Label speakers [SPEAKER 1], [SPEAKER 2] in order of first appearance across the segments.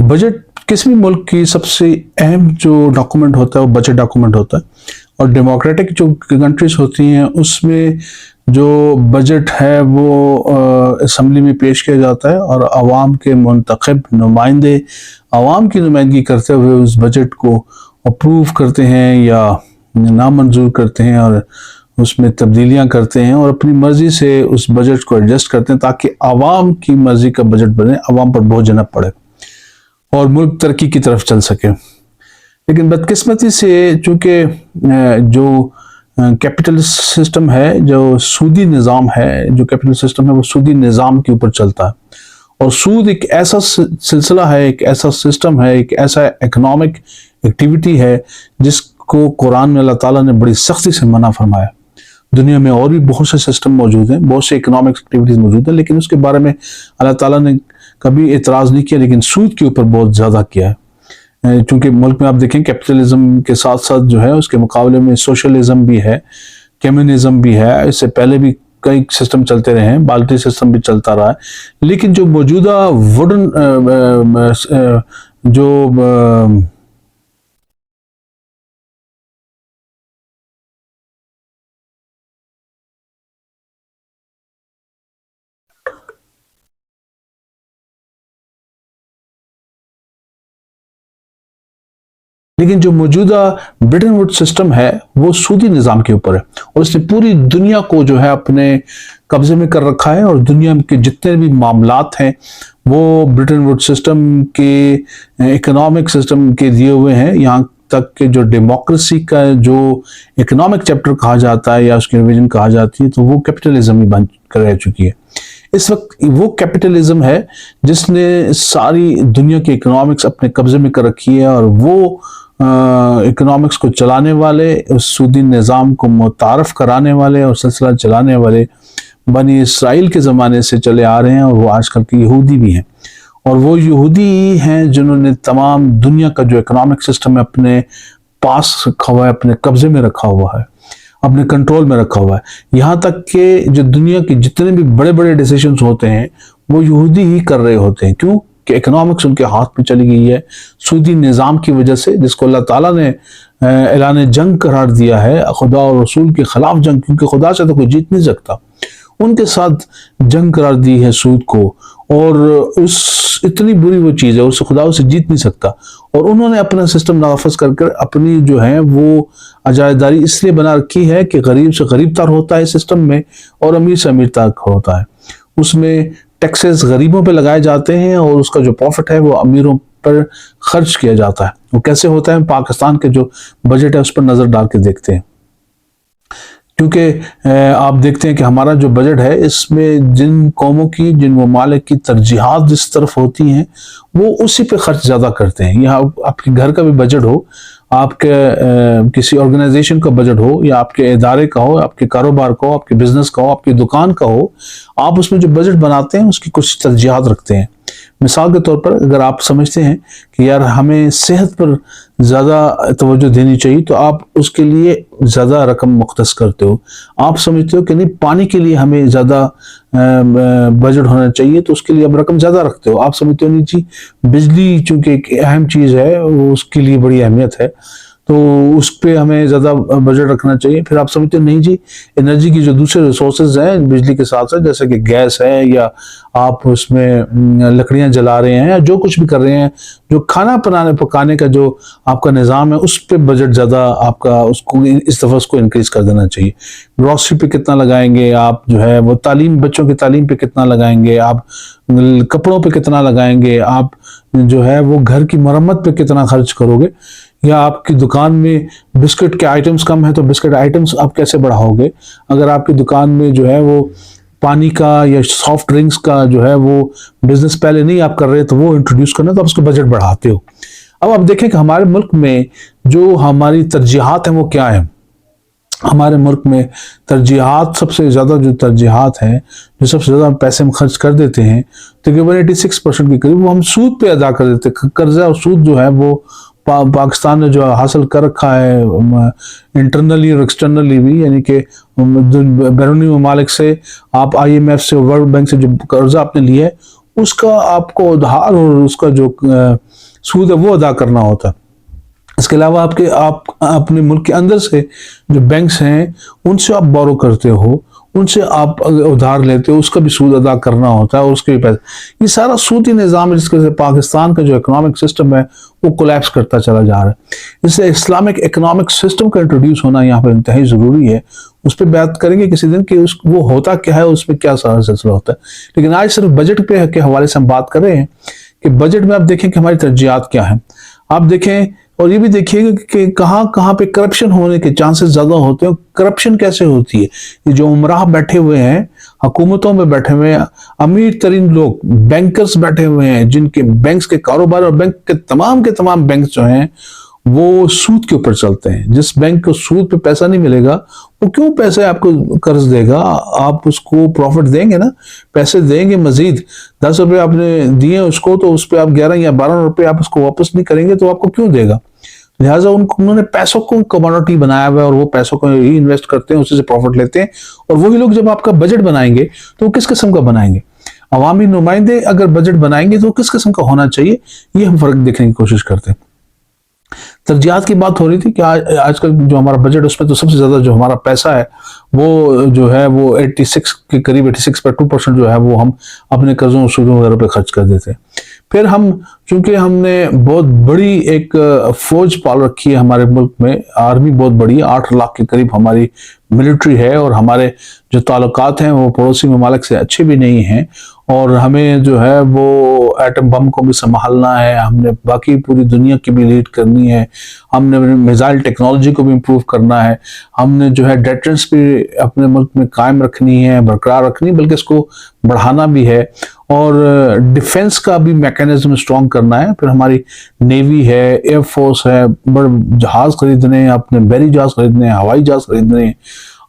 [SPEAKER 1] Budget किसी भी मुल्क की सबसे अहम जो डॉक्यूमेंट होता है वो बजट डॉक्यूमेंट होता है। और डेमोक्रेटिक जो कंट्रीज होती हैं उसमें जो बजट है वो असम्बली में पेश किया जाता है और आवाम के मुंतखब नुमाइंदे आवाम की नुमाइंदगी करते हुए उस बजट को अप्रूव करते हैं या नामंजूर करते हैं और उसमें तब्दीलियां करते हैं और अपनी मर्जी से उस बजट को एडजस्ट करते हैं ताकि आवाम की मर्जी का बजट बने, आवाम पर बोझ न पड़े और मुल्क तरक्की की तरफ चल सके। लेकिन बदकिस्मती से चूंकि जो कैपिटलिस्ट सिस्टम है, जो सूदी निज़ाम है, जो कैपिटल सिस्टम है वो सूदी निज़ाम के ऊपर चलता है और सूद एक ऐसा सिलसिला है, एक ऐसा सिस्टम है, एक ऐसा इकोनॉमिक एक्टिविटी है जिसको कुरान में अल्लाह ताला ने बड़ी सख्ती से मना फरमाया। दुनिया में और भी बहुत से सिस्टम मौजूद हैं, बहुत से इकोनॉमिक एक्टिविटीज मौजूद हैं, लेकिन उसके बारे में अल्लाह ताला ने कभी एतराज़ नहीं किया, लेकिन सूद के ऊपर बहुत ज़्यादा किया है। चूंकि मुल्क में आप देखें कैपिटलिज्म के साथ साथ जो है उसके मुकाबले में सोशलिज्म भी है, कम्युनिज्म भी है, इससे पहले भी कई सिस्टम चलते रहे हैं, बाल्टी सिस्टम भी चलता रहा है। लेकिन जो मौजूदा वुडन जो लेकिन जो मौजूदा ब्रिटेन वुड सिस्टम है वो सूदी निज़ाम के ऊपर है और इसने पूरी दुनिया को जो है अपने कब्जे में कर रखा है और दुनिया के जितने भी मामलात हैं वो ब्रिटेन वुड सिस्टम के इकोनॉमिक सिस्टम के दिए हुए हैं। यहाँ तक कि जो डेमोक्रेसी का जो इकोनॉमिक चैप्टर कहा जाता है या उसकी रिवीजन कहा जाती है तो वो कैपिटलिज्म ही बन कर रह चुकी है। इस वक्त वो कैपिटलिज्म है जिसने सारी दुनिया की इकोनॉमिक्स अपने कब्जे में कर रखी है और वो इकोनॉमिक्स को चलाने वाले, उस सूदी निज़ाम को मुतारफ कराने वाले और सिलसिला चलाने वाले बनी इसराइल के ज़माने से चले आ रहे हैं और वो आजकल के यहूदी भी हैं। और वो यहूदी ही हैं जिन्होंने तमाम दुनिया का जो इकोनॉमिक सिस्टम है अपने पास रखा हुआ है, अपने कब्जे में रखा हुआ है, अपने कंट्रोल में रखा हुआ है। यहाँ तक कि जो दुनिया के जितने भी बड़े बड़े डिसीजंस होते हैं वो यहूदी ही कर रहे होते हैं। क्यों? कि इकोनॉमिक्स उनके हाथ में चली गई है सूदी निज़ाम की वजह से, जिसको अल्लाह ताला ने ऐलान जंग करार दिया है, खुदा और रसूल के खिलाफ जंग, क्योंकि खुदा से तो कोई जीत नहीं सकता। उनके साथ जंग करार दी है सूद को और उस इतनी बुरी वो चीज़ है, उससे खुदा उसे जीत नहीं सकता। और उन्होंने अपना सिस्टम नाफज कर अपनी जो है वो अजायदारी इसलिए बना रखी है कि गरीब से गरीब तर होता है सिस्टम में और अमीर से अमीर तक होता है। उसमें टैक्सेस गरीबों पे लगाए जाते हैं और उसका जो प्रॉफिट है वो अमीरों पर खर्च किया जाता है। वो कैसे होता है? पाकिस्तान के जो बजट है उस पर नज़र डाल के देखते हैं, क्योंकि आप देखते हैं कि हमारा जो बजट है इसमें जिन कौमों की, जिन ममालिक की तरजीहात जिस तरफ होती हैं वो उसी पे खर्च ज़्यादा करते हैं। यहाँ आपके घर का भी बजट हो, आपके किसी ऑर्गेनाइजेशन का बजट हो या आपके इदारे का हो, आपके कारोबार का हो, आपके बिजनेस का हो, आपकी दुकान का हो, आप उसमें जो बजट बनाते हैं उसकी कुछ तरजीहात रखते हैं। मिसाल के तौर पर अगर आप समझते हैं कि यार हमें सेहत पर ज़्यादा तवज्जो देनी चाहिए तो आप उसके लिए ज़्यादा रकम मुख्तस करते हो। आप समझते हो कि नहीं पानी के लिए हमें ज़्यादा बजट होना चाहिए तो उसके लिए आप रकम ज़्यादा रखते हो। आप समझते हो नहीं जी बिजली चूँकि एक अहम चीज़ है वो उसके लिए बड़ी अहमियत है तो उस पर हमें ज़्यादा बजट रखना चाहिए। फिर आप समझते हो नहीं जी एनर्जी की जो दूसरे रिसोर्सेज हैं बिजली के साथ साथ, जैसे कि गैस है या आप उसमें लकड़ियां जला रहे हैं या जो कुछ भी कर रहे हैं, जो खाना पकाने का जो आपका निज़ाम है उस पर बजट ज़्यादा आपका उसको इस दफ़ा उसको इंक्रीज़ कर देना चाहिए। ग्रॉसरी पे कितना लगाएंगे आप, जो है वो तालीम, बच्चों की तालीम पे कितना लगाएंगे आप, कपड़ों पे कितना लगाएंगे आप, जो है वो घर की मरम्मत पे कितना खर्च करोगे, या आपकी दुकान में बिस्किट के आइटम्स कम है तो बिस्किट आइटम्स आप कैसे बढ़ाओगे। अगर आपकी दुकान में जो है वो पानी का या सॉफ्ट ड्रिंक्स का जो है वो बिजनेस पहले नहीं आप कर रहे तो वो इंट्रोड्यूस करना तो आप उसको बजट बढ़ाते हो। अब आप देखें कि हमारे मुल्क में जो हमारी तरजीहात हैं वो क्या है। हमारे मुल्क में तरजीहात, सबसे ज़्यादा जो तरजीहात हैं, जो सबसे ज़्यादा पैसे हम खर्च कर देते हैं तकरीबन 86% के करीब वो हम सूद पे अदा कर देते हैं। कर्जा और सूद जो है वो पाकिस्तान ने जो हासिल कर रखा है इंटरनली और एक्सटर्नली भी, यानी कि बैरूनी ममालिक से आप IMF से, वर्ल्ड बैंक से जो कर्जा आपने लिया है उसका आपको उधार और उसका जो सूद है वो अदा करना होता है। इसके अलावा आप अपने मुल्क के अंदर से जो बैंक्स हैं उनसे आप बोरो करते हो, उनसे आप उधार लेते हो, उसका भी सूद अदा करना होता है और उसके भी पैसे, ये सारा सूदी निज़ाम जिसके वजह से पाकिस्तान का जो इकोनॉमिक सिस्टम है वो कोलैप्स करता चला जा रहा है। इसलिए इस्लामिक इकोनॉमिक सिस्टम का इंट्रोड्यूस होना यहाँ पर इंतहाई ज़रूरी है। उस पर बात करेंगे किसी दिन कि वो होता क्या है, उसमें क्या सारा सिलसिला होता है। लेकिन आज सिर्फ बजट पे के हवाले से हम बात कर रहे हैं कि बजट में आप देखें कि हमारी तरजीहात क्या है। आप देखें और ये भी देखिएगा कि कहाँ कहाँ पे करप्शन होने के चांसेस ज्यादा होते हैं। करप्शन कैसे होती है, ये जो उमराह बैठे हुए हैं, हुकूमतों में बैठे हुए हैं, अमीर तरीन लोग, बैंकर्स बैठे हुए हैं, जिनके बैंक्स के कारोबार और बैंक के तमाम बैंक जो हैं वो सूद के ऊपर चलते हैं। जिस बैंक को सूद पे पैसा नहीं मिलेगा वो क्यों पैसे आपको कर्ज देगा, आप उसको प्रॉफिट देंगे ना, पैसे देंगे मजीद। 10 रुपये आपने दिए उसको तो उस पर आप 11 या 12 रुपये आप उसको वापस नहीं करेंगे तो आपको क्यों देगा। लिहाजा उन्होंने पैसों को कमोडिटी बनाया हुआ है और वो पैसों को ही इन्वेस्ट करते हैं, उसी से प्रॉफिट लेते हैं। और वही लोग जब आपका बजट बनाएंगे तो वो किस किस्म का बनाएंगे, अवामी नुमाइंदे अगर बजट बनाएंगे तो किस किस्म का होना चाहिए, ये हम फर्क देखने की कोशिश करते हैं। तरजीहात की बात हो रही थी कि आजकल जो हमारा बजट उसमें तो सबसे ज्यादा जो हमारा पैसा है वो जो है वो 86 के करीब 86.2% जो है वो हम अपने कर्जों और सूदों वगैरह पे खर्च कर देते हैं। फिर हम चूंकि हमने बहुत बड़ी एक फौज पाल रखी है हमारे मुल्क में, आर्मी बहुत बड़ी है, 8 लाख के करीब हमारी मिलिट्री है और हमारे जो ताल्लुकात हैं वो पड़ोसी ममालिक से अच्छे भी नहीं हैं और हमें जो है वो एटम बम को भी संभालना है, हमने बाकी पूरी दुनिया की भी लीड करनी है, हमने मिसाइल टेक्नोलॉजी को भी इम्प्रूव करना है, हमने जो है डेटरेंस भी अपने मुल्क में कायम रखनी है, बरकरार रखनी, बल्कि इसको बढ़ाना भी है और डिफेंस का भी मैकेनिज्म स्ट्रॉन्ग करना है। फिर हमारी नेवी है, एयरफोर्स है, बड़े जहाज खरीदने हैं, अपने बहरी जहाज खरीदने हैं, हवाई जहाज खरीदने हैं,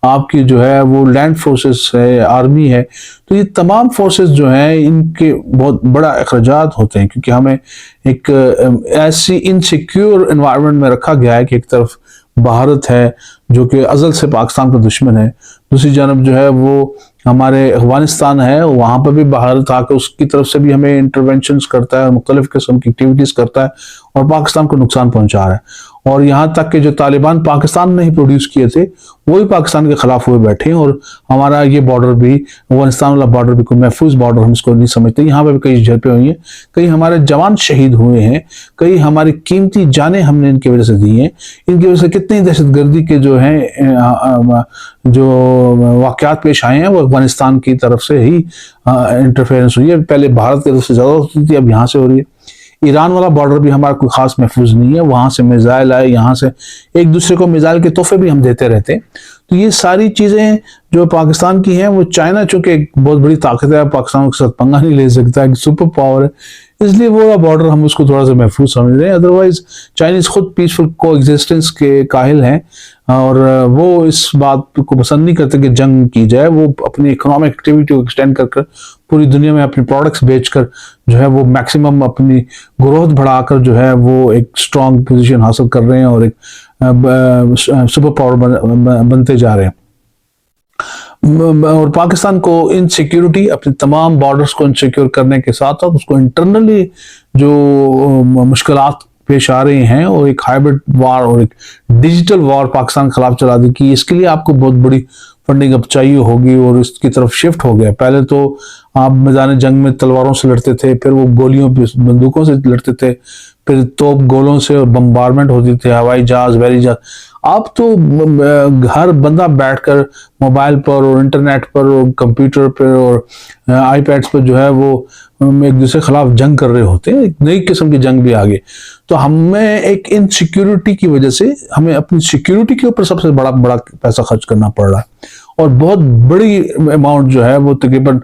[SPEAKER 1] आपकी जो है वो लैंड फोर्सेस है, आर्मी है। तो ये तमाम फोर्सेस जो हैं इनके बहुत बड़ा अखराजात होते हैं क्योंकि हमें एक ऐसी इनसिक्योर एनवायरनमेंट में रखा गया है कि एक तरफ भारत है जो कि अजल से पाकिस्तान का दुश्मन है, दूसरी जानब जो है वो हमारे अफगानिस्तान है, वहां पर भी भारत आकर उसकी तरफ से भी हमें इंटरवेंशंस करता है, मुख्तलिफ किस्म की एक्टिविटीज करता है और पाकिस्तान को नुकसान पहुंचा रहा है। और यहाँ तक कि जो तालिबान पाकिस्तान ने ही प्रोड्यूस किए थे वो भी पाकिस्तान के खिलाफ हुए बैठे हैं और हमारा ये बॉर्डर भी, अफगानिस्तान वाला बॉर्डर भी कोई महफूज बॉर्डर हम इसको नहीं समझते। यहाँ पे भी कई झड़पें हुई हैं, कई हमारे जवान शहीद हुए हैं, कई हमारी कीमती जानें हमने इनकी वजह से दी हैं। इनकी वजह से कितनी दहशतगर्दी के जो हैं जो वाकयात पेश आए हैं वो अफगानिस्तान की तरफ से ही इंटरफेरेंस हुई है। पहले भारत की तरफ से ज्यादा होती थी, अब यहाँ से हो रही है। ईरान वाला बॉर्डर भी हमारा कोई खास महफूज नहीं है, वहां से मिसाइल आए, यहाँ से एक दूसरे को मिसाइल के तोहफे भी हम देते रहते हैं। तो ये सारी चीजें जो पाकिस्तान की हैं, वो चाइना चूंकि एक बहुत बड़ी ताकत है, पाकिस्तान के साथ पंगा नहीं ले सकता, एक सुपर पावर है, इसलिए वो बॉर्डर हम उसको थोड़ा सा महफूज समझ रहे हैं। अदरवाइज चाइनीज खुद पीसफुल को एग्जिस्टेंस के काहिल हैं और वो इस बात को पसंद नहीं करते कि जंग की जाए। वो अपनी इकोनॉमिक एक्टिविटी को एक्सटेंड कर पूरी दुनिया में अपने प्रोडक्ट्स बेचकर जो है वो मैक्सिमम अपनी ग्रोथ बढ़ाकर जो है वो एक स्ट्रॉन्ग पोजीशन हासिल कर रहे हैं और एक सुपर पावर बनते जा रहे हैं। और पाकिस्तान को इनसिक्योरिटी, अपने तमाम बॉर्डर्स को इनसिक्योर करने के साथ साथ उसको इंटरनली जो मुश्किलात पेश आ रही हैं और एक हाइब्रिड वार और एक डिजिटल वार पाकिस्तान के खिलाफ चला दी कि इसके लिए आपको बहुत बड़ी फंडिंग अब चाहिए होगी और इसकी तरफ शिफ्ट हो गया। पहले तो आप मैदान जंग में तलवारों से लड़ते थे, फिर वो गोलियों बंदूकों से लड़ते थे, फिर तोप गोलों से और बम्बारमेंट होती थे, हवाई जहाज, बहरी जहाज। अब तो हर बंदा बैठकर मोबाइल पर और इंटरनेट पर और कंप्यूटर पर और आईपैड्स पर जो है वो एक दूसरे के खिलाफ जंग कर रहे होते हैं। एक नई किस्म की जंग भी आ गई। तो हमें एक इनसिक्योरिटी की वजह से हमें अपनी सिक्योरिटी के ऊपर सबसे बड़ा पैसा खर्च करना पड़ रहा है और बहुत बड़ी अमाउंट जो है वो तकरीबन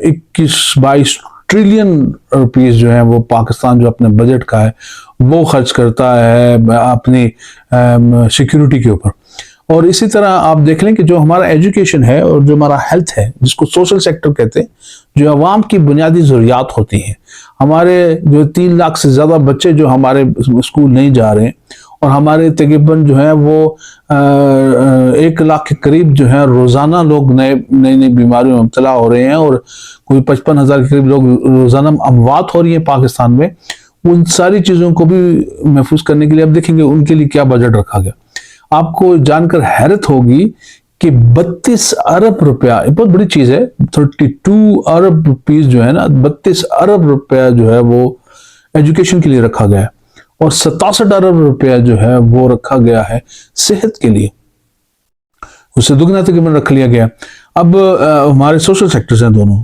[SPEAKER 1] 21-22 ट्रिलियन रुपीस जो है वो पाकिस्तान जो अपने बजट का है वो खर्च करता है अपनी सिक्योरिटी के ऊपर। और इसी तरह आप देख लें कि जो हमारा एजुकेशन है और जो हमारा हेल्थ है, जिसको सोशल सेक्टर कहते हैं, जो अवाम की बुनियादी ज़रूरियात होती हैं, हमारे जो 3 लाख से ज़्यादा बच्चे जो हमारे स्कूल नहीं जा रहे हैं और हमारे तकरीबन जो है वो 1 लाख के करीब जो है रोज़ाना लोग नई बीमारियों में मुब्तला हो रहे हैं और कोई 55,000 के करीब लोग रोज़ाना अमवात हो रही है पाकिस्तान में। उन सारी चीज़ों को भी महफूज करने के लिए अब देखेंगे उनके लिए क्या बजट रखा गया। आपको जानकर हैरत होगी कि 32 अरब रुपया, बहुत बड़ी चीज़ है, 32 अरब रुपीज जो है ना, 32 अरब रुपया जो है वो एजुकेशन के लिए रखा गया है, और 67 अरब रुपया जो है वो रखा गया है सेहत के लिए। उससे दुगना तकरीबन रख लिया गया। अब हमारे सोशल सेक्टर्स हैं दोनों,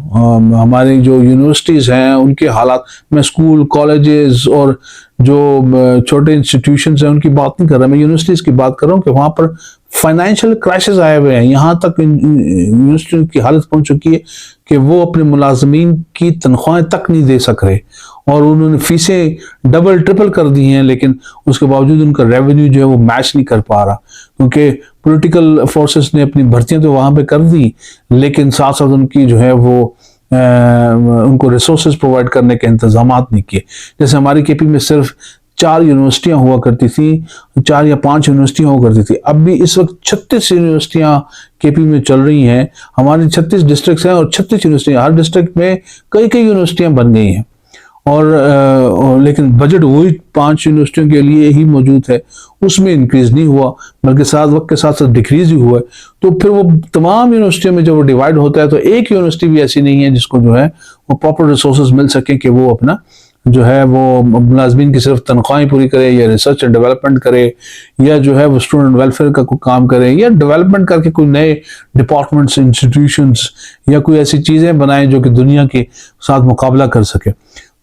[SPEAKER 1] हमारी जो यूनिवर्सिटीज़ हैं उनके हालात, मैं स्कूल कॉलेजेस और जो छोटे इंस्टीट्यूशंस हैं उनकी बात नहीं कर रहा, मैं यूनिवर्सिटीज़ की बात कर रहा हूँ कि वहाँ पर फाइनेंशियल क्राइसिस आए हुए हैं। यहाँ तक यूनिवर्सिटी की हालत पहुँच चुकी है कि वो अपने मुलाजमीन की तनख्वाहें तक नहीं दे सक रहे, और उन्होंने फीसें डबल ट्रिपल कर दी हैं, लेकिन उसके बावजूद उनका रेवेन्यू जो है वो मैच नहीं कर पा रहा, क्योंकि पॉलिटिकल फोर्सेस ने अपनी भर्तियां तो वहां पे कर दी, लेकिन साथ साथ उनकी जो है वो उनको रिसोर्सेज प्रोवाइड करने के इंतजाम नहीं किए। जैसे हमारी केपी में सिर्फ 4 यूनिवर्सिटियां हुआ करती थी, 4 या 5 यूनिवर्सिटियां हुआ करती थी। अब भी इस वक्त 36 यूनिवर्सिटियां केपी में चल रही हैं। हमारे 36 डिस्ट्रिक्ट हैं और 36 यूनिवर्सिटियां, हर डिस्ट्रिक्ट में कई कई यूनिवर्सिटियां बन गई हैं, और लेकिन बजट वही 5 यूनिवर्सिटियों के लिए ही मौजूद है, उसमें इंक्रीज नहीं हुआ, बल्कि साथ वक्त के साथ साथ डिक्रीज ही हुआ है। तो फिर वो तमाम यूनिवर्सिटियों में जब वो डिवाइड होता है तो एक यूनिवर्सिटी भी ऐसी नहीं है जिसको जो है वो प्रॉपर रिसोर्सेज मिल सके कि वो अपना जो है वो मुलाजमीन की सिर्फ तनख्वाहें पूरी करे, या रिसर्च एंड डेवलपमेंट करे, या जो है वो स्टूडेंट वेलफेयर का कोई काम करे, या डेवलपमेंट करके कोई नए डिपार्टमेंट्स, इंस्टीट्यूशंस या कोई ऐसी चीज़ें बनाए जो कि दुनिया के साथ मुकाबला कर सके।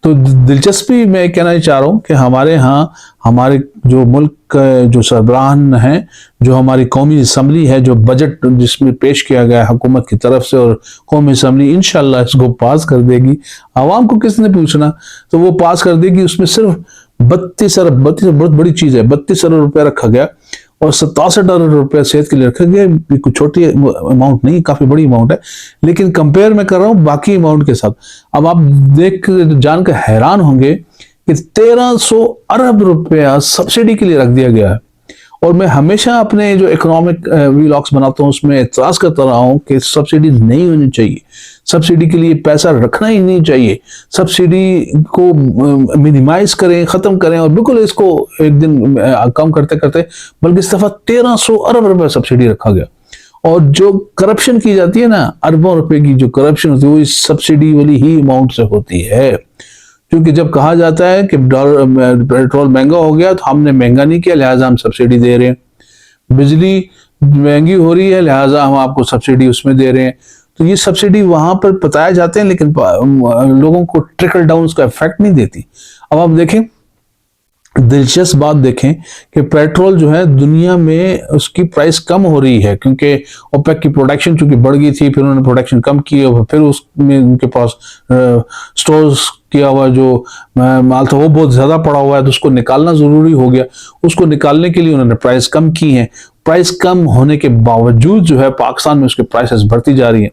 [SPEAKER 1] तो दिलचस्पी मैं कहना चाह रहा हूँ कि हमारे यहाँ हमारे जो मुल्क जो सरबराहान हैं, जो हमारी कौमी असम्बली है, जो बजट जिसमें पेश किया गया है हुकूमत की तरफ से, और कौमी असम्बली इंशाल्लाह इसको पास कर देगी। आवाम को किसने पूछना, तो वो पास कर देगी। उसमें सिर्फ 32 अरब बहुत बड़ी चीज़ है, 32 अरब रुपया रखा गया, और 67 अरब रुपया सेहत के लिए रखा गया। कुछ छोटी अमाउंट नहीं, काफी बड़ी अमाउंट है, लेकिन कंपेयर मैं कर रहा हूं बाकी अमाउंट के साथ। अब आप देख जानकर हैरान होंगे कि 1300 अरब रुपया सब्सिडी के लिए रख दिया गया है। और मैं हमेशा अपने जो इकोनॉमिक व्लॉग्स बनाता हूं उसमें एतराज करता रहा हूं कि सब्सिडी नहीं होनी चाहिए, सब्सिडी के लिए पैसा रखना ही नहीं चाहिए, सब्सिडी को मिनिमाइज करें, खत्म करें, और बिल्कुल इसको एक दिन कम करते करते, बल्कि इस दफा 1300 अरब रुपए सब्सिडी रखा गया। और जो करप्शन की जाती है ना, अरबों रुपए की जो करप्शन होती है वो इस सब्सिडी वाली ही अमाउंट से होती है। क्योंकि जब कहा जाता है कि पेट्रोल महंगा हो गया तो हमने महंगा नहीं किया लिहाजा हम सब्सिडी दे रहे हैं, बिजली महंगी हो रही है लिहाजा हम आपको सब्सिडी उसमें दे रहे हैं। तो ये सब्सिडी वहां पर बताए जाते हैं, लेकिन लोगों को ट्रिकल डाउन उसका इफेक्ट नहीं देती। अब आप देखें, दिलचस्प बात देखें कि पेट्रोल जो है दुनिया में उसकी प्राइस कम हो रही है, क्योंकि ओपेक की प्रोडक्शन चूंकि बढ़ गई थी, फिर उन्होंने प्रोडक्शन कम की, और फिर उसमें उनके पास स्टोर्स किया हुआ जो माल था वो बहुत ज्यादा पड़ा हुआ है, तो उसको निकालना जरूरी हो गया। उसको निकालने के लिए उन्होंने प्राइस कम की है। प्राइस कम होने के बावजूद जो है पाकिस्तान में उसकी प्राइसेस बढ़ती जा रही हैं।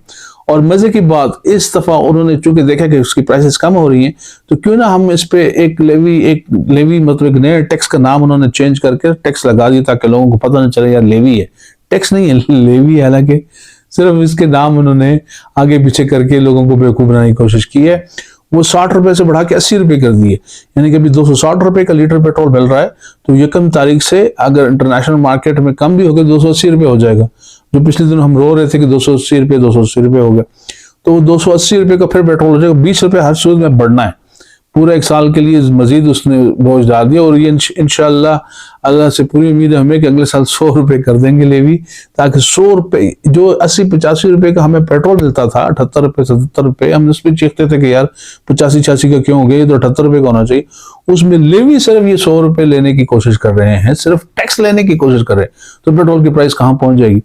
[SPEAKER 1] और मजे की बात, इस दफा उन्होंने चूंकि देखा कि उसकी प्राइसेस कम हो रही हैं, तो क्यों ना हम इस पे एक लेवी मतलब एक नए टैक्स का नाम उन्होंने चेंज करके टैक्स लगा दिया, ताकि लोगों को पता नहीं चले यार लेवी है, टैक्स नहीं है, लेवी है। हालांकि सिर्फ इसके नाम उन्होंने आगे पीछे करके लोगों को बेवकूफ बनाने की कोशिश की है। वो 60 रुपए से बढ़ा के 80 रुपए कर दिए, यानी कि अभी 260 रुपए का लीटर पेट्रोल मिल रहा है, तो यकम तारीख से अगर इंटरनेशनल मार्केट में कम भी हो गया 280 रुपए हो जाएगा। जो पिछले दिन हम रो रहे थे कि 280 रुपए हो गया, तो 280 रुपए का फिर पेट्रोल हो जाएगा। 20 रुपए हर सूरत में बढ़ना है, पूरे एक साल के लिए मजीद उसने बोझ डाल दिया। और ये इंशाल्लाह अल्लाह से पूरी उम्मीद है हमें कि अगले साल 100 रुपए कर देंगे लेवी, ताकि 100 रुपए जो 80-85 रुपए का हमें पेट्रोल मिलता था, 78 रुपए 77 रुपए, हम उस पर चीखते थे कि यार 85-86 का क्यों हो गया, तो 78 रुपए का होना चाहिए। उसमें लेवी सिर्फ ये 100 रुपए लेने की कोशिश कर रहे हैं, सिर्फ टैक्स लेने की कोशिश कर रहे हैं, तो पेट्रोल की प्राइस कहाँ पहुंच जाएगी।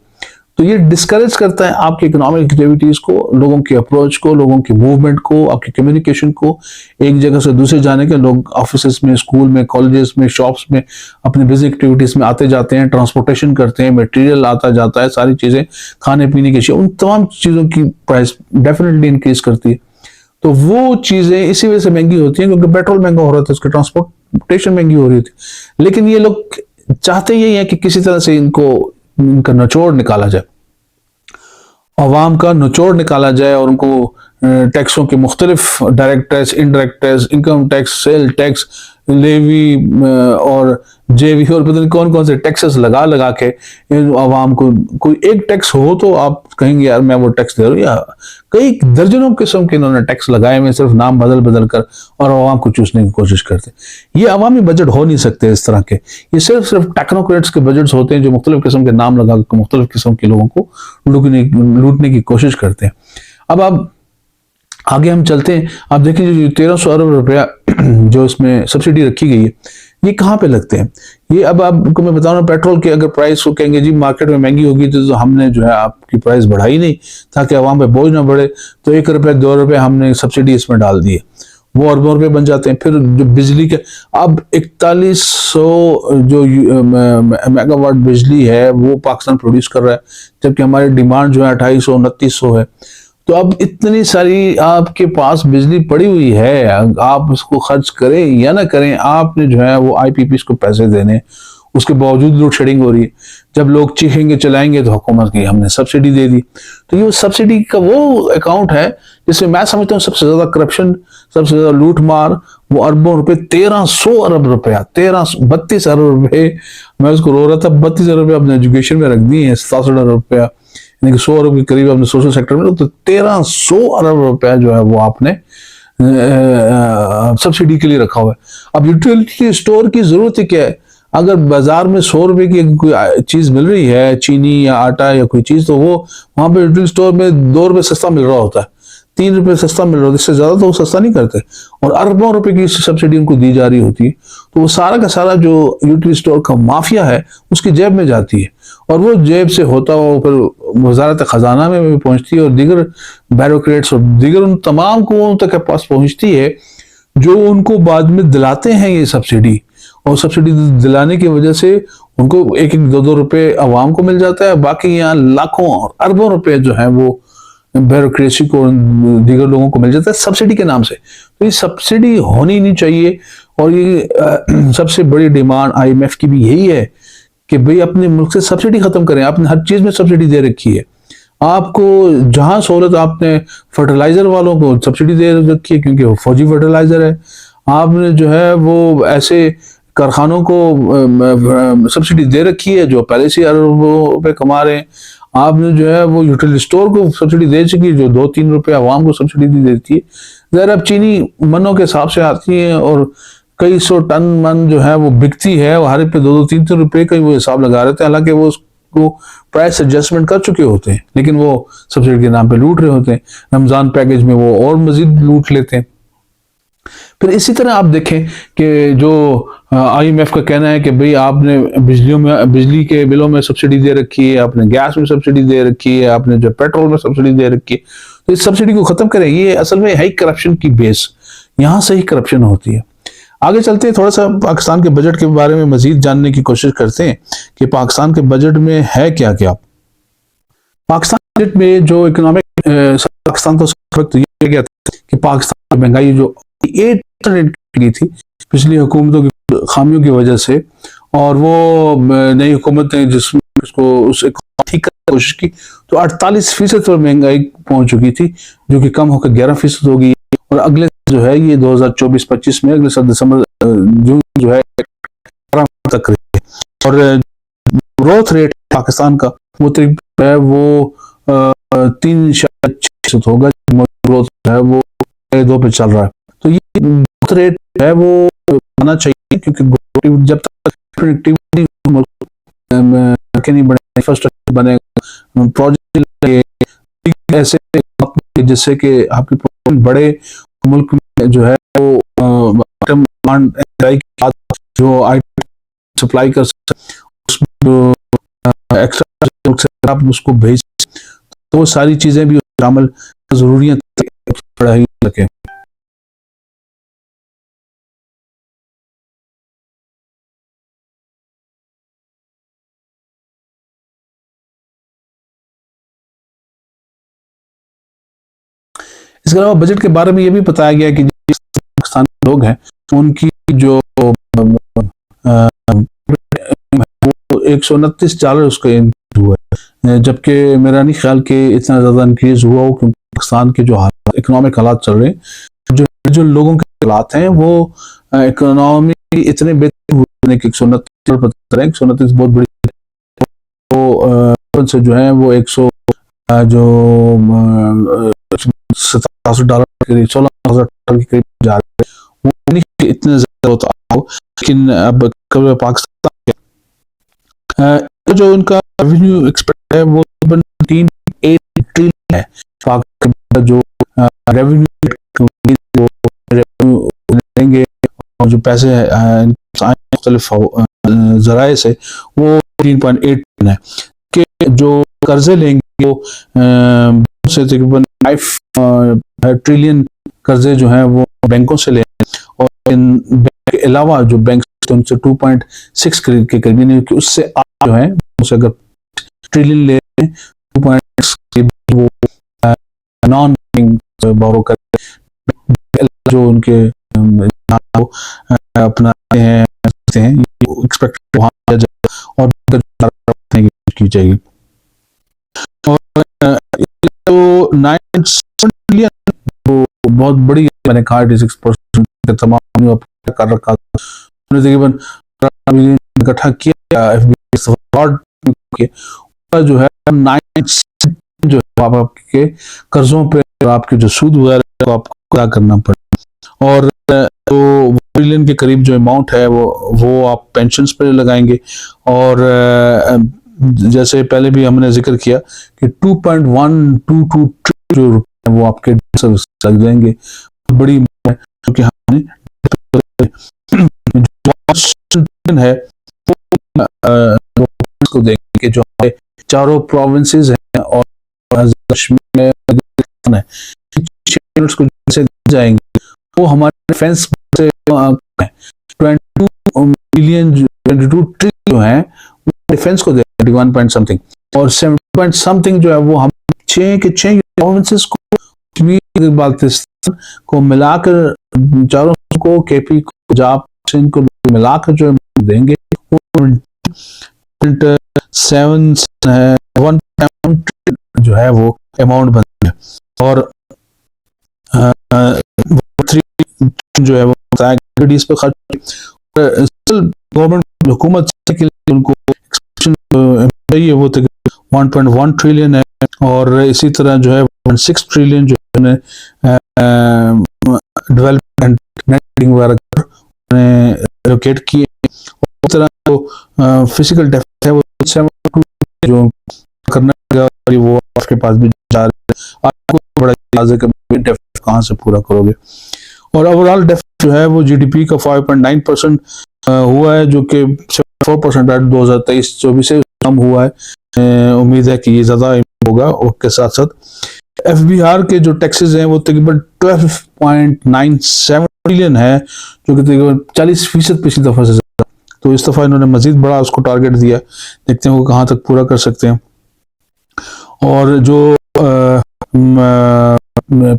[SPEAKER 1] तो ये डिस्करेज करता है आपकी इकोनॉमिक एक्टिविटीज को, लोगों की अप्रोच को, लोगों की मूवमेंट को, आपकी कम्युनिकेशन को, एक जगह से दूसरे जाने के। लोग ऑफिस में, स्कूल में, कॉलेजेस में, शॉप्स में, अपने बिजनेस एक्टिविटीज में आते जाते हैं, ट्रांसपोर्टेशन करते हैं, मटेरियल आता जाता है, सारी चीजें, खाने पीने की चीजें, उन तमाम चीजों की प्राइस डेफिनेटली इंक्रीज करती है। तो वो चीजें इसी वजह से महंगी होती हैं, क्योंकि पेट्रोल महंगा हो रहा था, उसकी ट्रांसपोर्टेशन महंगी हो रही थी। लेकिन ये लोग चाहते यही है कि किसी तरह से इनका निचोड़ निकाला जाए, अवाम का निचोड़ निकाला जाए, और उनको टैक्सों के मुख्तलिफ direct tax, indirect tax, income tax, sale tax, levy और जेवी और पता नहीं कौन कौन से टैक्सेस लगा लगा के आवाम को, कोई एक टैक्स हो तो आप कहेंगे यार मैं वो टैक्स दे रहा हूँ, या कई दर्जनों किस्म के इन्होंने टैक्स लगाए हुए सिर्फ नाम बदल बदल कर, और आवाम को चूसने की कोशिश करते। ये अवामी बजट हो नहीं सकते इस तरह के, ये सिर्फ सिर्फ टेक्नोक्रेट्स के बजट्स होते हैं जो मुख्तलिफ किस्म के नाम लगा कर मुख्तलिफ किस्म के लोगों को लूटने की कोशिश करते हैं। अब आप आगे हम चलते हैं, आप देखिए जो 1300 अरब रुपया जो इसमें सब्सिडी रखी गई है, ये कहाँ पे लगते हैं? ये अब आपको मैं बता रहा हूँ, पेट्रोल की अगर प्राइस को कहेंगे जी मार्केट में महंगी होगी तो हमने जो है आपकी प्राइस बढ़ाई नहीं ताकि आवाम पे बोझ ना बढ़े, तो 1 रुपये 2 रुपये हमने सब्सिडी इसमें डाल दी है, वो अरबों रुपये बन जाते हैं। फिर जो बिजली के अब 4100 जो मेगावाट बिजली है वो पाकिस्तान प्रोड्यूस कर रहा है, जबकि हमारी डिमांड जो है 2800 2900 है। तो अब इतनी सारी आपके पास बिजली पड़ी हुई है, आप उसको खर्च करें या ना करें, आपने जो है वो आईपीपीस को पैसे देने, उसके बावजूद लोड शेडिंग हो रही है। जब लोग चीखेंगे चलाएंगे तो हुकूमत की हमने सब्सिडी दे दी। तो ये सब्सिडी का वो अकाउंट है जिसमें मैं समझता हूँ सबसे ज्यादा करप्शन, सबसे ज्यादा लूट मार, वो अरबों रुपए, 1300 अरब रुपया, 32 अरब रुपए, मैं उसको रो रहा था, 32 अरब रुपये अपने एजुकेशन में रख दिए हैं, 67 अरब रुपया, यानी कि 100 अरब के करीब अपने सोशल सेक्टर में, तो 1300 अरब रुपया जो है वो आपने सब्सिडी के लिए रखा हुआ है। अब यूटिलिटी स्टोर की जरूरत ही क्या है? अगर बाजार में 100 रुपए की कोई चीज मिल रही है, चीनी या आटा या कोई चीज, तो वो वहां पे यूटिलिटी स्टोर में 2 रुपए सस्ता मिल रहा होता है, 3 रुपए सस्ता मिल रहा होता है, इससे ज्यादा तो वो सस्ता नहीं करते, और अरबों रुपए की सब्सिडी उनको दी जा रही होती है। तो वो सारा का सारा जो यूटिलिटी स्टोर का माफिया है उसकी जेब में जाती है, और वो जेब से होता हुआ फिर वजारत खजाना में भी पहुंचती है, और दीगर ब्यूरोक्रेट्स और दीगर उन तमाम कुओं तक के पास पहुंचती है जो उनको बाद में दिलाते हैं ये सब्सिडी। और सब्सिडी दिलाने की वजह से उनको 1-1 2-2 रुपए आवाम को मिल जाता है, बाकी यहाँ लाखों और अरबों रुपए जो है वो ब्यूरोक्रेसी को, दीगर लोगों को मिल जाता है सब्सिडी के नाम से। तो ये सब्सिडी होनी नहीं चाहिए, और ये सबसे बड़ी डिमांड आईएमएफ की भी यही है कि भाई अपने मुल्क से सब्सिडी खत्म करें। आपने हर चीज में सब्सिडी दे रखी है, आपको जहां सहूलत, आपने फर्टिलाइजर वालों को सब्सिडी दे रखी है क्योंकि वो फौजी फर्टिलाइजर है, आपने जो है वो ऐसे कारखानों को सब्सिडी दे रखी है जो पहले से अरबों रुपए कमा रहे हैं, आपने जो है वो यूटिलिटी स्टोर को सब्सिडी दे चुकी है जो 2-3 रुपए आवाम को सब्सिडी दी देती है। जरा अब चीनी मनों के हिसाब से आती है और कई सौ टन मन जो है वो बिकती है, वो हर एक पे 2-2-3-3 रुपए का ही वो हिसाब लगा रहे थे, हालांकि वो उसको प्राइस एडजस्टमेंट कर चुके होते हैं, लेकिन वो सब्सिडी के नाम पे लूट रहे होते हैं। रमजान पैकेज में वो और मजीद लूट लेते हैं। फिर इसी तरह आप देखें कि जो आईएमएफ का कहना है कि भाई आपने बिजली के बिलों में सब्सिडी दे रखी है, आपने गैस में सब्सिडी दे रखी है, आपने जो पेट्रोल में सब्सिडी दे रखी है, तो इस सब्सिडी को खत्म करें। ये असल में है करप्शन की बेस, यहां से ही करप्शन होती है। आगे चलते हैं, थोड़ा सा पाकिस्तान के बजट के बारे में मजीद जानने की कोशिश करते हैं कि पाकिस्तान के बजट में है क्या क्या। पाकिस्तान बजट में जो इकोनॉमिक पाकिस्तान को ये गया था कि पाकिस्तान की महंगाई जो 8% की थी पिछली हुकूमतों की खामियों की वजह से, और वो नई हुकूमत ने जिसमें उसको उसे ठीक करने की कोशिश की तो 48% पर महंगाई पहुंच चुकी थी, जो कि कम होकर 11% हो गई। और अगले जो है ये 2024-25 में अगले साल दिसंबर जून जो है तक रही है। और ग्रोथ रेट पाकिस्तान का वो है वो 3.6% होगा, ग्रोथ है वो 2 पे चल रहा है। तो ये ग्रोथ रेट है वो आना चाहिए, क्योंकि जब तक कनेक्टिविटी नहीं बने, इंफ्रास्ट्रक्चर बनेगा, प्रोजेक्ट ऐसे जिससे कि आपकी बड़े मुल्क में जो है वो जो आइटम सप्लाई कर सकते एक्स्ट्रा आप उसको भेज, तो वो सारी चीजें भी शामिल जरूरी है पढ़ाई लगे। इसके अलावा बजट के बारे में ये भी बताया गया कि पाकिस्तान के लोग हैं उनकी जो $129 उसका इंक्रीज हुआ है, जबकि मेरा नहीं ख्याल कि इतना ज्यादा इंक्रीज हुआ हो, क्योंकि पाकिस्तान के जो हालात, इकोनॉमिक हालात चल रहे हैं, जो लोगों के हालात हैं वो इकोनॉमी इतने बेहतर होने की 129 बहुत बड़ी, तो से जो है वो 100 जो $87 के करीब, $16,000 के करीब जा रहे हैं, वो नहीं कि इतने ज्यादा होता हो, लेकिन अब पाकिस्तान जो उनका रेवेन्यू एक्सपेक्ट है वो 3.8 ट्रिलियन है। पाकिस्तान जो रेवेन्यू देंगे और जो पैसे मुख्तलिफ जराए से वो 3.8 ट्रिलियन है, कि जो कर्जे लेंगे वो से तकरीबन 5 ट्रिलियन कर्जे जो हैं वो बैंकों से ले, और बैंक के अलावा जो बैंक उनसे 2.6 के करीब, कि उससे आप जो है उसे अगर ट्रिलियन ले 2.6 वो नॉन बैंक बोरो कर जो उनके अपनाते हैं एक्सपेक्ट वहां और की जाएगी। और तो 9 ट्रिलियन बहुत बड़ी, मैंने कहा 86% के तमाम कर रखा था, तकरीबन इकट्ठा किया जो है 9 जो है आपके कर्जों पे आपके जो सूद वगैरह को आपको क्या करना पड़े, और तो ट्रिलियन के करीब जो अमाउंट है वो आप पेंशन्स पे लगाएंगे, और जैसे पहले भी हमने जिक्र किया कि 2.122 ट्रिलियन रुपए वो आपके सर्विस लग जाएंगे, बड़ी क्योंकि हमने है को देंगे कि जो हमारे चारों प्रोविंसेस हैं और कश्मीर है को जैसे जाएंगे वो हमारे डिफेंस से 22 बिलियन 22 ट्रिलियन जो है डिफेंस को देंगे 1 पॉइंट समथिंग, और 7 पॉइंट समथिंग जो है वो हम 6 प्रोविंसेस को, बाल्टिस्तान को मिलाकर, चारों को केपी को, पंजाब को मिलाकर जो देंगे 1 जो है वो अमाउंट बनती है, और 3 जो है वो इस पे खर्च गवर्नमेंट हुकूमत के लिए उनको चाहिए वो 1.1 ट्रिलियन है, और इसी तरह जो है 1.6 ट्रिलियन जो है डेवलपमेंट नेटिंग वगैरह एलोकेट किए, इस तरह जो फिजिकल डेफिसिट है वो 72 जो करना वो आपके पास भी जा रहे हैं, आपको बड़ा अंदाजा कि डेफिसिट कहाँ से पूरा करोगे, और ओवरऑल डेफिसिट जो है वो जीडीपी का 5.9% हुआ है, जो कि 4% 2023-24 से कम हुआ है। उम्मीद है कि ये ज्यादा होगा, और के साथ साथ एफबीआर के जो टैक्सेस हैं वो तकरीबन 12.97 ट्रिलियन है, जो कि तकरीबन 40% पिछली दफा से ज्यादा, तो इस दफा इन्होंने मजीद बड़ा उसको टारगेट दिया, देखते हैं वो कहाँ तक पूरा कर सकते हैं। और जो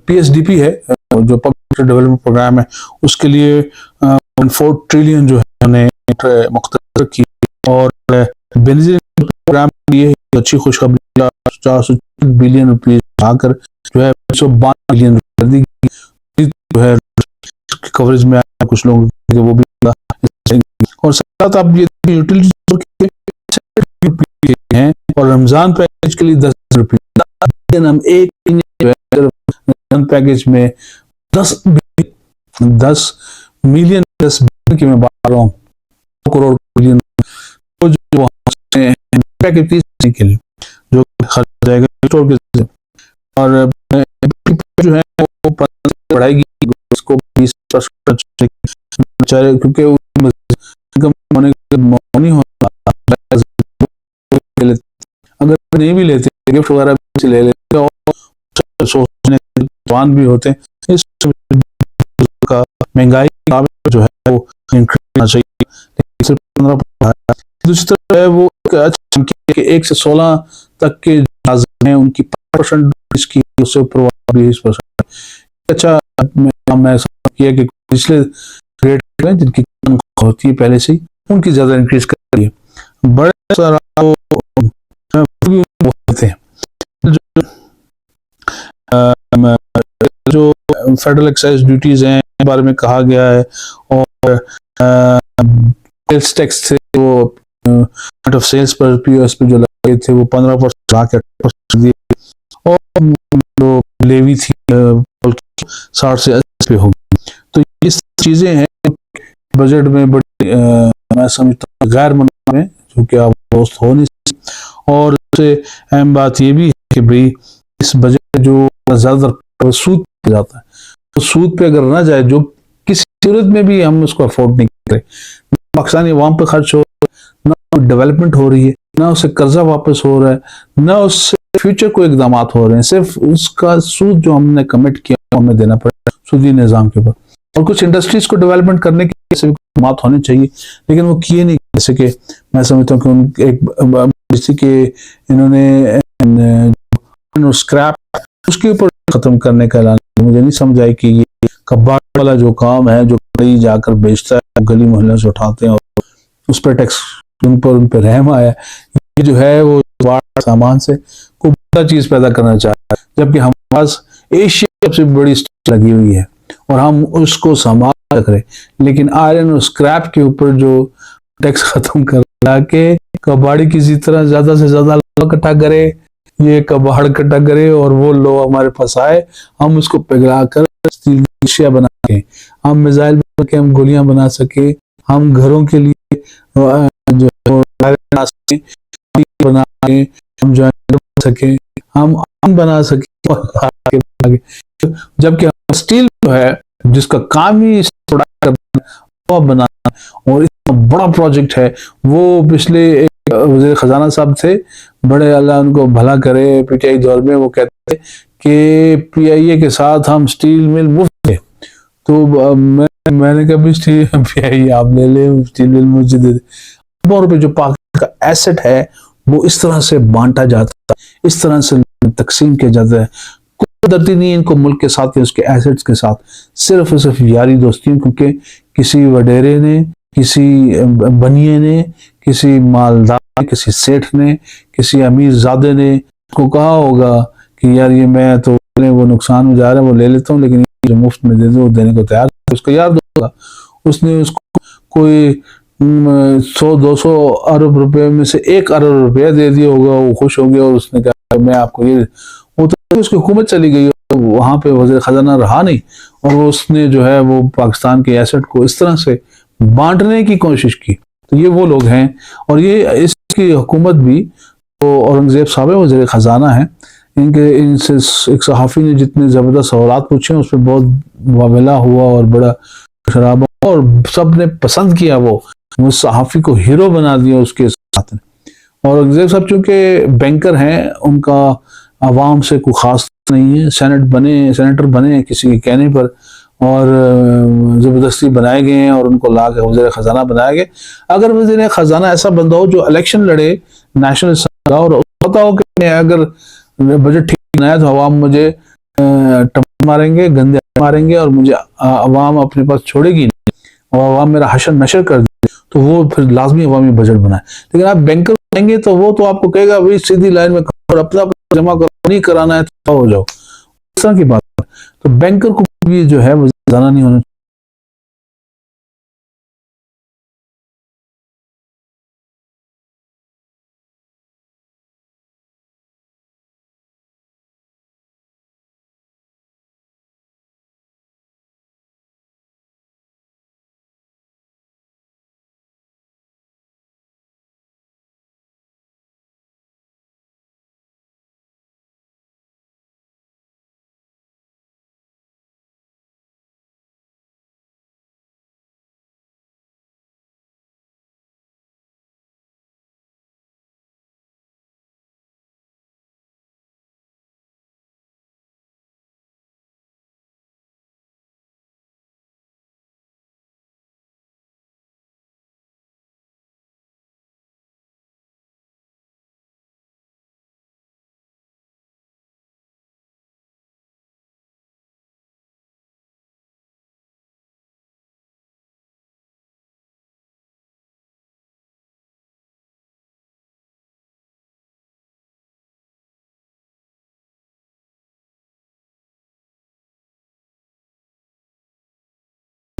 [SPEAKER 1] पीएसडीपी है जो पब्लिक डेवलपमेंट प्रोग्राम है, उसके लिए 4 ट्रिलियन जो है उन्होंने मुख्तसर की, और बेनिफिट प्रोग्राम के लिए अच्छी खुशखबरी 400 बिलियन रुपये आकर जो है 192 बिलियन कर दी जो है कवरेज में आया, कुछ लोगों के वो भी, और साथ आप ये यूटिलिटी हैं, और रमजान पैकेज के लिए 10 रुपये हम एक रमजान पैकेज में 10 मिलियन की मैं बात रहा हूँ, करोड़ बिलियन तो जो पैकेज के लिए जो खर्च जाएगा स्टोर के, और जो है वो बढ़ाएगी उसको 20%, क्योंकि अगर नहीं भी लेते गिफ्ट वगैरह भी ले लेते और सोचने भी होते हैं, इस का महंगाई जो है वो इंक्रीज होना चाहिए। 15 दूसरी तरफ है वो 1 से 16 तक के हैं उनकी 5% इसकी, उससे ऊपर 20%। अच्छा मैं किया कि पिछले रेट जिनकी होती है पहले से ही उनकी ज्यादा इंक्रीज कर रही है, बड़े सारा होते हैं फेडरल एक्साइज ड्यूटीज हैं के बारे में कहा गया है, और सेल्स टैक्स थे वो पॉइंट ऑफ सेल्स पर पीओएस पे जो लगे थे वो 15% ला के 8% दिए, और जो लेवी थी 60 से 80 पे होगी। तो ये चीजें हैं बजट में बड़ी मैं समझता हूँ गैर मुनाफे में, जो कि आप दोस्त हो नहीं सकते। और सबसे अहम बात ये भी है कि भाई इस बजट जो ज्यादातर सूद पे जाता है, तो सूद पे अगर ना जाए, जो किसी सूरत में भी हम उसको अफोर्ड नहीं करें, पाकिस्तानी अवाम पे खर्च हो, ना डेवलपमेंट हो रही है, ना उससे कर्जा वापस हो रहा है, ना उससे फ्यूचर को इकदाम हो रहे हैं, सिर्फ उसका सूद जो हमने कमिट किया हमें देना पड़ेगा सूदी निज़ाम के ऊपर। और कुछ इंडस्ट्रीज को डेवलपमेंट करने के लिए इकदाम होने चाहिए, लेकिन वो किए नहीं। जैसे कि मैं समझता हूँ कि जैसे कि इन्होंने स्क्रैप उसके ऊपर खत्म करने का ऐलान, मुझे नहीं समझ आई कि ये कबाड़ वाला जो काम है, जो कड़ी जाकर बेचता है, गली मोहल्ले से उठाते हैं और उस पर टैक्स, उन पर रहम आया, ये जो है वो सामान से कोई बड़ा चीज पैदा करना चाह रहा है, जबकि हमारे पास एशिया सबसे बड़ी स्टोर लगी हुई है और हम उसको संभाल रख रहे, लेकिन आयरन और स्क्रैप के ऊपर जो टैक्स खत्म कर के कबाड़ी किसी तरह ज्यादा से ज्यादा इकट्ठा करे, ये कबाड़ इकट्ठा करे और वो लो हमारे पास आए, हम उसको पिघला कर स्टील की शीशियां बना के, हम मिसाइल बना के, हम गोलियां बना सके, हम घरों के लिए जो बना सके, बना के हम जो बना सके, हम आम बना सके, और आगे जबकि स्टील जो है जिसका काम ही बनाना, और इतना बड़ा प्रोजेक्ट है, वो पिछले वज़ीर खजाना साहब थे, बड़े अल्लाह उनको भला करे, पीटीआई दौर में वो कहते थे कि पीआईए के साथ हम स्टील मिल मुफ्त है। तो मैंने कहा भी स्टील पीआईए आप ले ले, स्टील मिल मुझे दे दे। रुपए जो पाकिस्तान का एसेट है वो इस तरह से बांटा जाता है, इस तरह से तकसीम किया जाता है, कोई दर्दी नहीं इनको मुल्क के साथ या उसके एसेट्स के साथ, सिर्फ और सिर्फ यारी दोस्ती, क्योंकि किसी वडेरे ने, किसी बनिए ने, किसी मालदार, किसी सेठ ने, किसी अमीर जादे ने को कहा होगा कि यार ये मैं तो वो नुकसान में जा रहा है वो ले लेता हूँ, लेकिन जो मुफ्त में दे दो देने को तैयार है, उसको यार होगा, उसने उसको कोई 100-200 अरब रुपए में से 1 अरब रुपया दे दिया होगा, वो खुश हो गया और उसने कहा मैं आपको ये, वो तो उसकी हुकूमत चली गई, वहां पे वज़ीर खजाना रहा नहीं, और वो उसने जो है वो पाकिस्तान के एसेट को इस तरह से बांटने की कोशिश की। तो ये वो लोग हैं, और ये इसकी हुकूमत भी तो औरंगजेब साहब वज़ीर खजाना है, इनके इनसे एक सहाफ़ी ने जितने ज़बरदस्त सवालात पूछे उस पर बहुत वावेला हुआ और बड़ा शराबा, और सब ने पसंद किया, वो सहाफ़ी को हीरो बना दिया उसके साथ। और औरंगजेब साहब चूंकि बैंकर हैं, उनका आवाम से कोई खास नहीं है, सेनेटर बने किसी के कहने पर, और ज़बरदस्ती बनाए गए हैं और उनको ला के वज़ीर ख़जाना बनाया गया। अगर वज़ीर ख़जाना ऐसा बंदा हो जो इलेक्शन लड़े नेशनल का, और पता हो कि अगर बजट ठीक बनाया तो अवाम मुझे टमाटर मारेंगे, गंदे मारेंगे, और मुझे अवाम अपने पास छोड़ेगी नहीं, और अवाम मेरा हशर नशर कर दे, तो वो फिर लाजमी अवामी बजट बनाए। लेकिन आप बैंकर आएंगे तो वो तो आपको कहेगा भाई सीधी लाइन में अपना जमा करो, नहीं कराना है तो हो जाओ, इस तरह की बात है। तो बैंकर को भी जो है वो ज़्यादा नहीं होना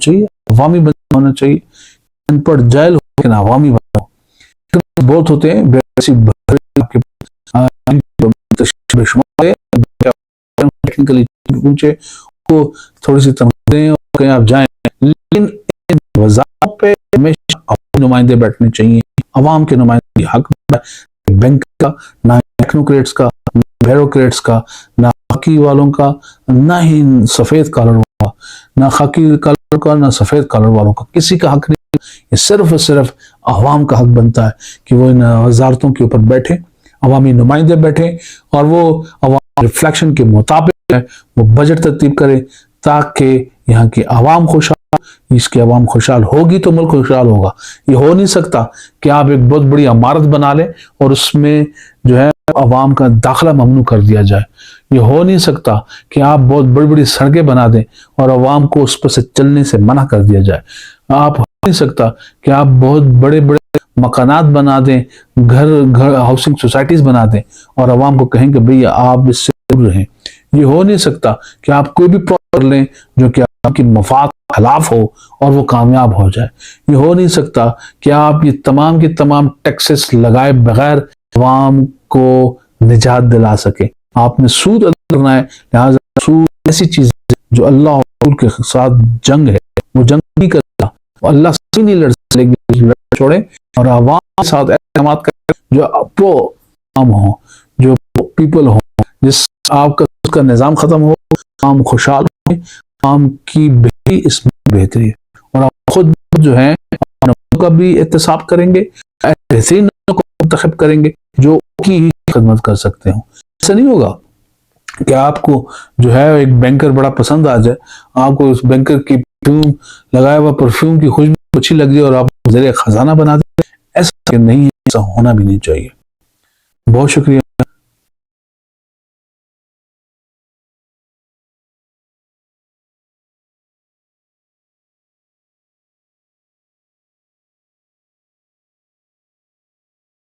[SPEAKER 1] चाहिए, अवामी बंदा होना चाहिए। अनपढ़ जाहिल हो ना अवामी बंदा हो। बहुत होते हैं वैसी टेक्निकली पूछे को थोड़ी सी तनख्वाह दें और कहीं आप जाएं, लेकिन इन वज़ारों पे हमेशा नुमाइंदे बैठने चाहिए। अवाम के नुमाइंदे हक बैंक का, ना टेक्नोक्रेट्स का, ना ब्यूरोक्रेट्स का, ना खाकी वालों का, ना ही सफेद कलर का, ना खाकी कलर का, ना सफेद कलर वालों का, किसी का हक नहीं। ये सिर्फ और सिर्फ अवाम का हक बनता है कि वो इन वजारतों के ऊपर बैठे, अवामी नुमाइंदे बैठे और वो अवाम रिफ्लेक्शन के मुताबिक है वो बजट तरतीब करे, ताकि यहाँ की आवाम खुशहाल, इसकी आवाम खुशहाल होगी तो मुल्क खुशहाल होगा। ये हो नहीं सकता कि आप एक बहुत बड़ी इमारत बना लें और उसमें जो है अवाम का दाखिला ममनू कर दिया जाए। ये हो नहीं सकता कि आप बहुत बड़ी बड़ी सड़कें बना दें और अवाम को उस पर से चलने से मना कर दिया जाए। आप हो नहीं सकता कि आप बहुत बड़े बड़े मकानात बना दें, घर हाउसिंग सोसाइटीज बना दें और अवाम को कहें कि भैया आप इससे दूर रहें। ये हो नहीं सकता कि आप कोई भी प्रोजेक्ट कर लें जो कि आपकी मफाद के खिलाफ हो और वो कामयाब हो जाए। ये हो नहीं सकता कि आप ये तमाम के तमाम टैक्सेस लगाए बगैर अवाम को निजात दिला सके। आपने सूद अदा करना है, लिहाजा सूद ऐसी चीज है जो अल्लाह और रसूल के साथ जंग है, वो जंग नहीं करता, अल्लाह से नहीं लड़ छोड़े और अवाम के साथ एतमाद करें जो प्रो आम हो, जो पीपल हो, जिस आपका उसका निज़ाम खत्म हो, आम खुशहाल हो, आम की बेहतरी इसमें बेहतरी है और आप खुद जो है का भी एहतसाब करेंगे, बेहतरीन को मुंतखब करेंगे जो की ही खिदमत कर सकते हो। ऐसा नहीं होगा कि आपको जो है एक बैंकर बड़ा पसंद आ जाए, आपको उस बैंकर की परफ्यूम लगाया हुआ परफ्यूम की खुशबू अच्छी लग जाए और आप ज़रिए खजाना बना दें। ऐसा नहीं है, ऐसा होना भी नहीं चाहिए। बहुत शुक्रिया।